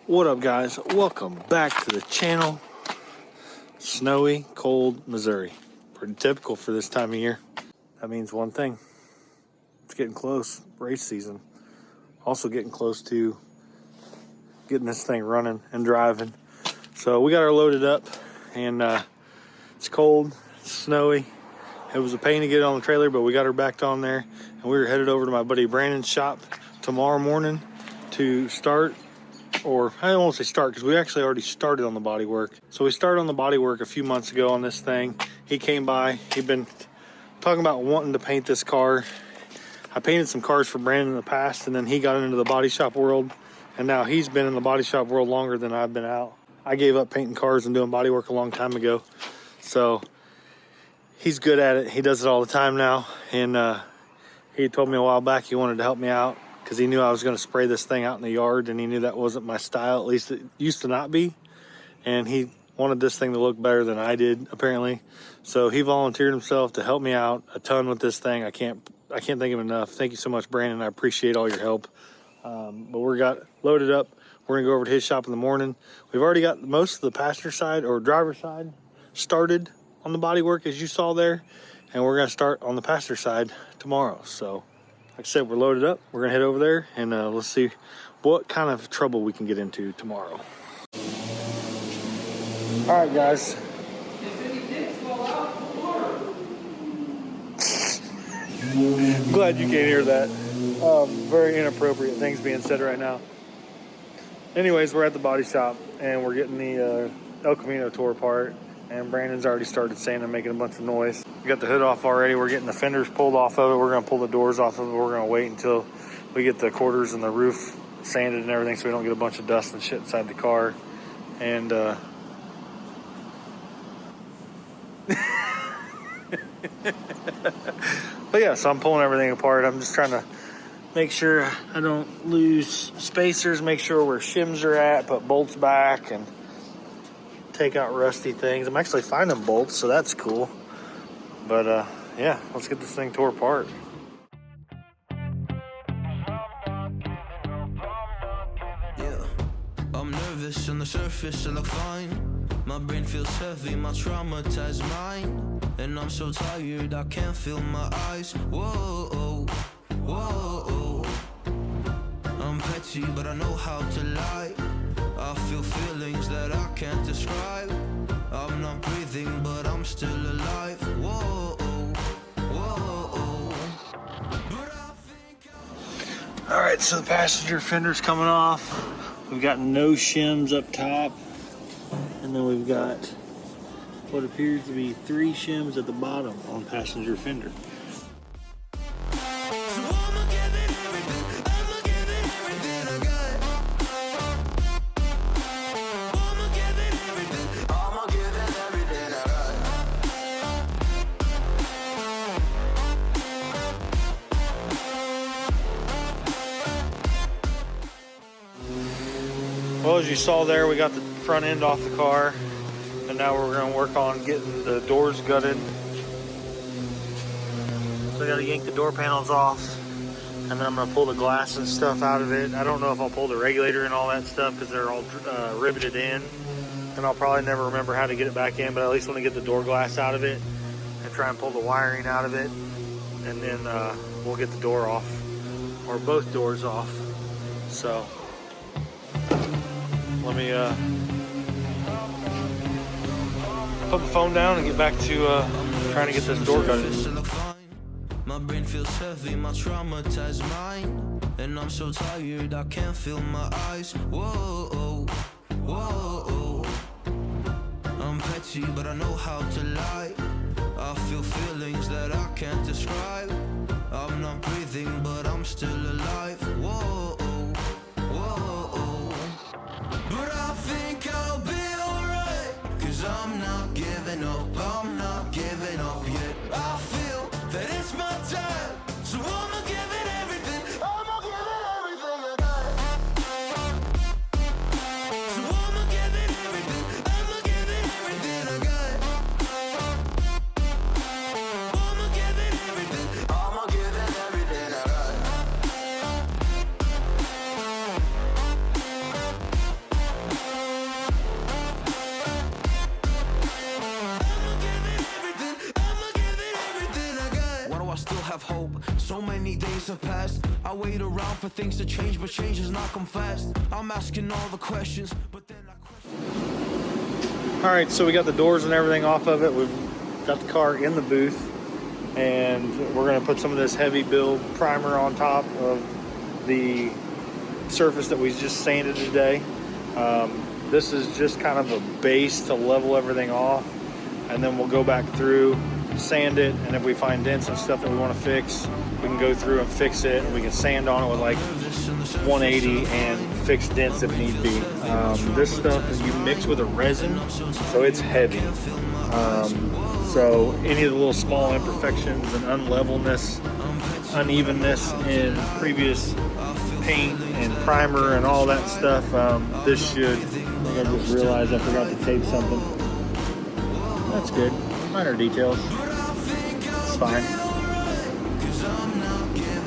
What up, guys? Welcome back to the channel. Snowy, cold Missouri. Pretty typical for this time of year. That means one thing. It's getting close. Race season. Also getting close to getting this thing running and driving. So we got her loaded up, and it's cold, it's snowy. It was a pain to get it on the trailer, but we got her backed on there, and we were headed over to my buddy Brandon's shop tomorrow morning to start. Or I don't want to say start, because we actually already started on the body work. So we started on the body work a few months ago on this thing. He came by. He'd been talking about wanting to paint this car. I painted some cars for Brandon in the past, and then he got into the body shop world. And now he's been in the body shop world longer than I've been out. I gave up painting cars and doing body work a long time ago. So he's good at it. He does it all the time now. And he told me a while back he wanted to help me out, because he knew I was going to spray this thing out in the yard, and he knew that wasn't my style. At least it used to not be. And he wanted this thing to look better than I did, apparently. So he volunteered himself to help me out a ton with this thing. I can't thank him enough. Thank you so much, Brandon. I appreciate all your help. But we got loaded up. We're going to go over to his shop in the morning. We've already got most of the passenger side or driver side started on the body work, as you saw there. And we're going to start on the passenger side tomorrow. So like I said, we're loaded up. We're going to head over there, and let's see what kind of trouble we can get into tomorrow. All right, guys. I'm glad you can't hear that. Very inappropriate things being said right now. Anyways, we're at the body shop, and we're getting the El Camino tore apart. And Brandon's already started sanding and making a bunch of noise. We got the hood off already. We're getting the fenders pulled off of it. We're going to pull the doors off of it. We're going to wait until we get the quarters and the roof sanded and everything, so we don't get a bunch of dust and shit inside the car. And but yeah, so I'm pulling everything apart. I'm just trying to make sure I don't lose spacers, make sure where shims are at, put bolts back, and take out rusty things. I'm actually finding bolts, so that's cool. But yeah, let's get this thing tore apart. Yeah, I'm nervous on the surface, I look fine. My brain feels heavy, my traumatized mind. And I'm so tired, I can't feel my eyes. Whoa, whoa. I'm petty, but I know how to lie. I feel feelings that I can't describe. I'm not breathing, but I'm still alive. Whoa. All right, so the passenger fender's coming off. We've got no shims up top, and then we've got what appears to be 3 shims at the bottom on passenger fender. Well, as you saw there, we got the front end off the car, and now we're going to work on getting the doors gutted. So I got to yank the door panels off, and then I'm going to pull the glass and stuff out of it. I don't know if I'll pull the regulator and all that stuff, because they're all riveted in, and I'll probably never remember how to get it back in, but I at least want to get the door glass out of it and try and pull the wiring out of it, and then we'll get the door off, or both doors off. So let me put the phone down and get back to trying to get this door gutted. My brain feels heavy, my traumatized mind. And I'm so tired, I can't feel my eyes. Whoa. I'm petty, but I know how to lie. I feel feelings that I can't describe. I'm not breathing, but I'm still alive. Whoa. But I think I'll be alright, 'cause I'm not giving up, I'm not giving up yet. I feel that it's my time, so I'ma give it everything. I'ma give it everything I got. So I'ma give it everything. I'ma give it everything I got. I'ma give it everything. I'ma give it everything I got. years have passed. I wait around for things to change, but change has not come fast. I'm asking all the questions, but then I question. All right, so we got the doors and everything off of it. We've got the car in the booth, and we're gonna put some of this heavy build primer on top of the surface that we just sanded today. This is just kind of a base to level everything off, and then we'll go back through, sand it, and if we find dents and stuff that we want to fix, we can go through and fix it, and we can sand on it with like 180 and fix dents if need be. This stuff is you mix with a resin, so it's heavy. So any of the little small imperfections and unlevelness, unevenness in previous paint and primer and all that stuff, this should, I just realized I forgot to tape something. That's good. Minor details. It's fine.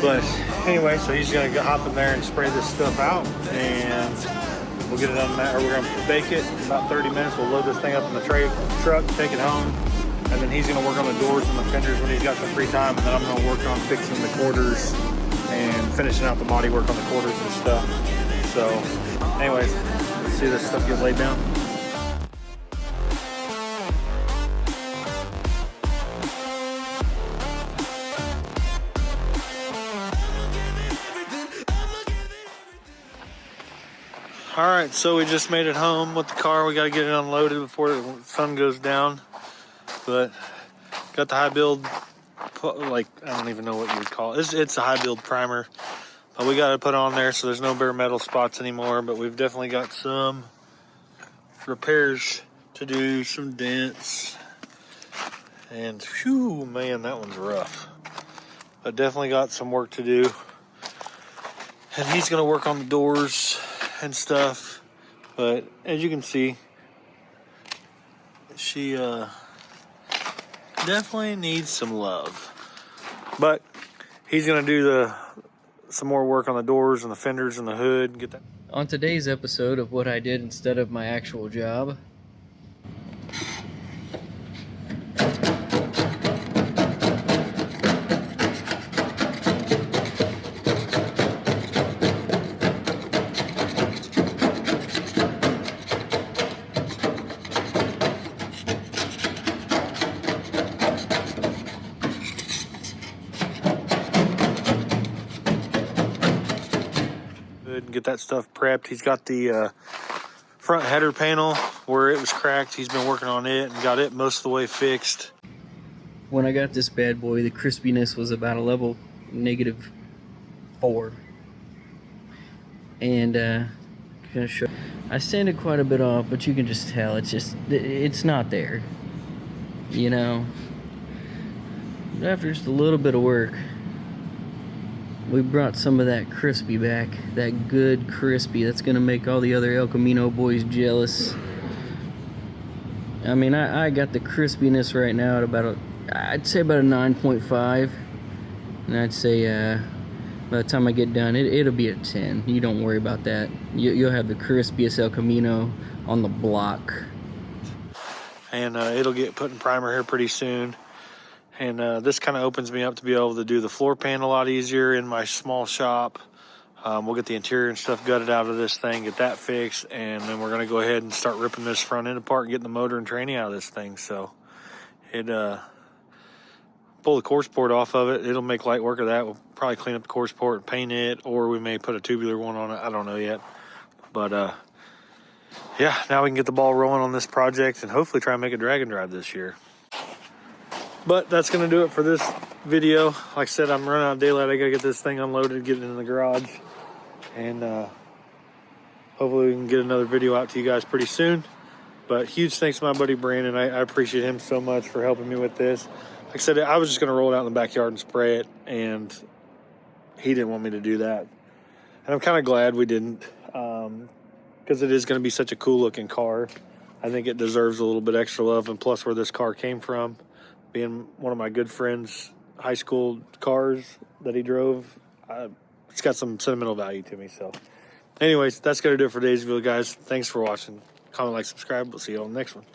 But anyway, so he's gonna go hop in there and spray this stuff out, and we'll get it unmasked, or we're gonna bake it in about 30 minutes. We'll load this thing up in the truck, take it home, and then he's gonna work on the doors and the fenders when he's got some free time, and then I'm gonna work on fixing the quarters and finishing out the body work on the quarters and stuff. So anyways, let's see this stuff get laid down. All right, so we just made it home with the car. We got to get it unloaded before the sun goes down. But got the high build, like, I don't even know what you would call it. It's a high build primer. But we got to put on there so there's no bare metal spots anymore. But we've definitely got some repairs to do, some dents. And whew, man, that one's rough. But definitely got some work to do. And he's going to work on the doors and stuff, but as you can see, she definitely needs some love. But he's gonna do some more work on the doors and the fenders and the hood and get that. On today's episode of what I did instead of my actual job, and get that stuff prepped. He's got the front header panel where it was cracked. He's been working on it and got it most of the way fixed. when I got this bad boy, the crispiness was about a level -4. And gonna show. I sanded quite a bit off, but you can just tell it's not there. You know, after just a little bit of work, we brought some of that crispy back, that good crispy that's gonna make all the other El Camino boys jealous. I mean, I got the crispiness right now at about I'd say about a 9.5, and I'd say by the time I get done, it'll be a 10. You don't worry about that. You'll have the crispiest El Camino on the block. And it'll get put in primer here pretty soon. And this kind of opens me up to be able to do the floor pan a lot easier in my small shop. We'll get the interior and stuff gutted out of this thing, get that fixed, and then we're going to go ahead and start ripping this front end apart and getting the motor and training out of this thing. So it pull the core support off of it. It'll make light work of that. We'll probably clean up the core support and paint it, or we may put a tubular one on it. I don't know yet. But yeah, now we can get the ball rolling on this project and hopefully try and make a drag and drive this year. But that's going to do it for this video. Like I said, I'm running out of daylight. I got to get this thing unloaded, get it in the garage. And hopefully we can get another video out to you guys pretty soon. But huge thanks to my buddy Brandon. I appreciate him so much for helping me with this. Like I said, I was just going to roll it out in the backyard and spray it. And he didn't want me to do that. And I'm kind of glad we didn't. Because it is going to be such a cool looking car. I think it deserves a little bit extra love. And plus where this car came from, being one of my good friends' high school cars that he drove, it's got some sentimental value to me. So anyways, that's going to do it for today's video, guys. Thanks for watching. Comment, like, subscribe. We'll see you on the next one.